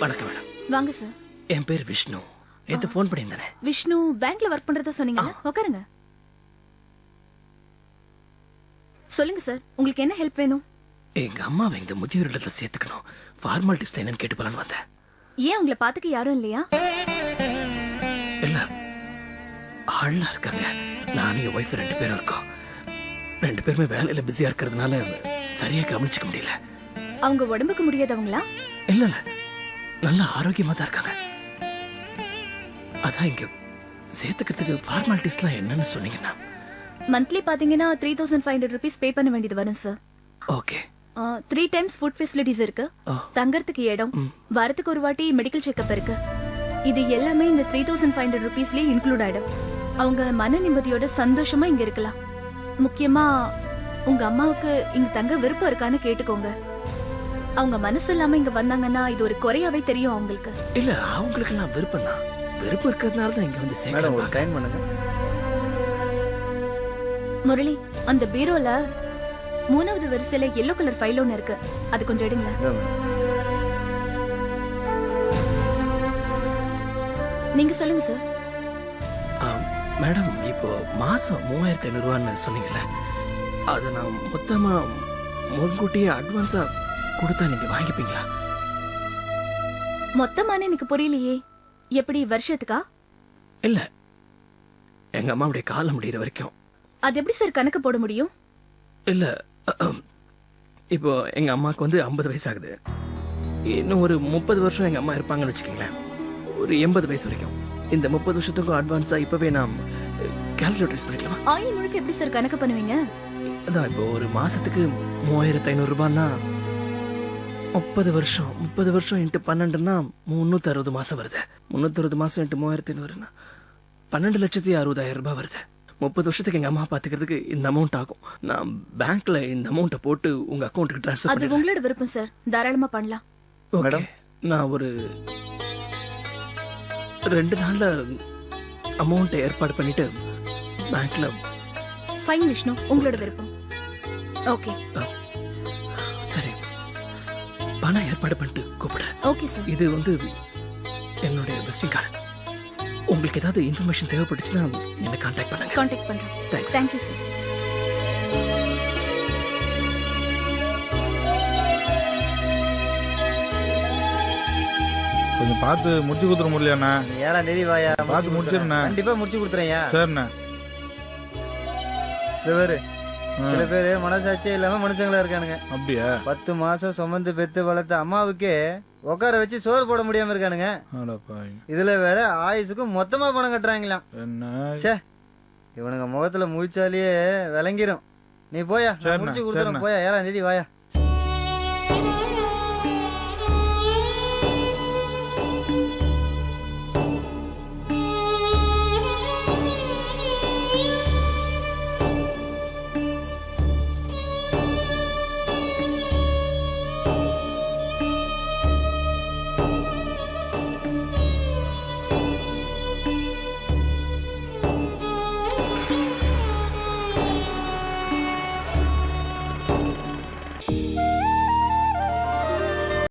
வணக்கம் மேடம். வாங்க சார். என் பேர் விஷ்ணு. நேத்து ஃபோன் பண்ணியிருந்தேனே. விஷ்ணு பேங்க்ல ஒர்க் பண்றதா சொன்னீங்கல்ல, உட்காருங்க. சொல்லுங்க சார், உங்களுக்கு என்ன ஹெல்ப் வேணும்? எங்க அம்மாவை இந்த முதியோர் இல்லத்துல சேர்த்துக்கணும். ஃபார்மாலிட்டிஸ் என்னன்னு கேட்டு போலான்னு வந்தேன். ஏன் உங்களை பாத்துக்க யாரும் இல்லையா? இல்ல, ஆள்லாம் இருக்காங்க. நானும் என் ஒய்ஃப் 2 பேரும் இருக்கோம். 2 பேருமே வேலையில பிஸியா இருக்கிறதுனால சரியா கவனிச்சுக்க முடியல. அவங்க உடம்புக்கு முடியாதவங்களா? இல்ல இல்ல, நல்ல ஆரோக்கியமா தான் இருக்காங்க. அதான் இங்க சேர்த்துக்கிறதுக்கு ஃபார்மாலிட்டிஸ்லாம் என்னன்னு சொன்னீங்கன்னா. மந்த்லி பாத்தீங்கன்னா 3500 rupees பே பண்ண வேண்டியது வரும் sir. Okay. 3 times food facilities இருக்கு. தங்கறதுக்கு இடம், வாரத்துக்கு ஒரு வாட்டி மெடிக்கல் செக்அப் இருக்கு. இது எல்லாமே இந்த 3500 rupeesலயே இன்க்ளூட் ஆயிடும். அவங்க மன நிம்மதியோட சந்தோஷமா இங்க இருக்கலாம். முக்கியமா உங்க அம்மாவுக்கு இங்க தங்க விருப்பம் இருக்கான்னு கேட்டுக்கோங்க. அவங்க மனசு இல்லாம இங்க வந்தாங்கன்னா இது ஒரு குறையாவே தெரியும் அவங்களுக்கு. இல்ல, அவங்களுக்கு எல்லாம் விருப்பம் தான். விருப்பம் இருக்கிறதுனால தான் இங்க வந்து மேடம் சைன் பண்ணுங்க. முரளி, அந்த பீரோல 3வது வரிசையில yellow கலர் ஃபைல் ஒன்னு இருக்கு. அது கொஞ்சம் எடுங்க. நீங்க சொல்லுங்க சார். மேடம், இப்போ மாசம் 3500 ரூபான்னு சொன்னீங்கல்ல, அதை நான் மொத்தமா முன்கூட்டியே அட்வான்ஸா கொடுத்தா நீங்க வாங்கிப்பீங்களா? மொத்தமான எனக்கு புரியலையே. எப்படி, வருஷத்துக்கா? இல்ல, எங்க அம்மாவுடைய காலம் முடிகிற வரைக்கும். அது எப்படி சார் கணக்கு போட முடியும்? இல்ல, இப்போ எங்க அம்மாவுக்கு வந்து 50 வயசு ஆகுது. இன்னும் ஒரு 30 வருஷம் எங்க அம்மா இருப்பாங்கன்னு வச்சுக்கீங்களேன். ஒரு 80 வயசு வரைக்கும். இந்த 30 வருஷத்துக்கும் அட்வான்ஸா இப்பவே நான் கால்குலேட்டர்ஸ் பண்ணிக்கலாமா? ஆயில் முழுக்க எப்படி சார் கணக்கு பண்ணுவீங்க? அதான், இப்போ ஒரு மாசத்துக்கு 3500 ரூபான்னா 30 வருஷம் இன்ட்டு 12ன்னா 360 மாசம் வருது. 360 மாசம் இன்ட்டு 3500ன்னா 12,60,000 ரூபாய் வருது. 30 வருஷத்துக்கு எங்க அம்மா பாத்துக்கிறதுக்கு இந்த அமௌண்ட் ஆகும். நான் பேங்க்ல இந்த அமௌண்ட்டை போட்டு உங்க அக்கௌண்ட்டுக்கு ட்ரான்ஸ்ஃபர் அது உங்களோட விருப்பம் சார், தாராளமா பண்ணலாம். ஓகே. நான் ஒரு 2 நாள்ல அமௌண்ட்டை ஏற்பாடு பண்ணிட்டு பேங்க்ல. ஃபைன் விஷ்ணு, உங்களோட விருப்பம். ஓகே. சரி, பணம் ஏற்பாடு பண்ணிட்டு கூப்பிடுறேன். Okay sir. இது வந்து என்னுடைய விசிட்டிங் கார்டு. உங்களுக்கு ஏதாவது இன்ஃபர்மேஷன் தேவைப்பட்டுச்சுன்னா என்ன கான்டாக்ட் பண்ணுங்க. கான்டாக்ட் பண்றேன். தேங்க்ஸ். Thank you sir. கொஞ்சம் பார்த்து முடிச்சு கொடுத்துட முடியலண்ணா. 7ஆம் தேதி வாயா, பார்த்து முடிச்சிருண்ணா. கண்டிப்பா முடிச்சு கொடுத்துறேன்யா. சரிண்ணா. சில பேரு மனசாட்சியே இல்லாம மனுஷங்களா இருக்கானுங்க. அப்படியா? 10 மாசம் சுமந்து பெத்து வளர்த்த அம்மாவுக்கே உட்கார வச்சு சோறு போட முடியாம இருக்கானுங்க. இதுல வேற ஆயுசுக்கு மொத்தமா பணம் கட்டுறாங்களாம். என்ன இவனுங்க முகத்துல முழிச்சாலேயே விளங்கிரும். நீ போயா, முடிச்சு கொடுத்துறோம். போயா, 7ஆம் தேதி வாயா.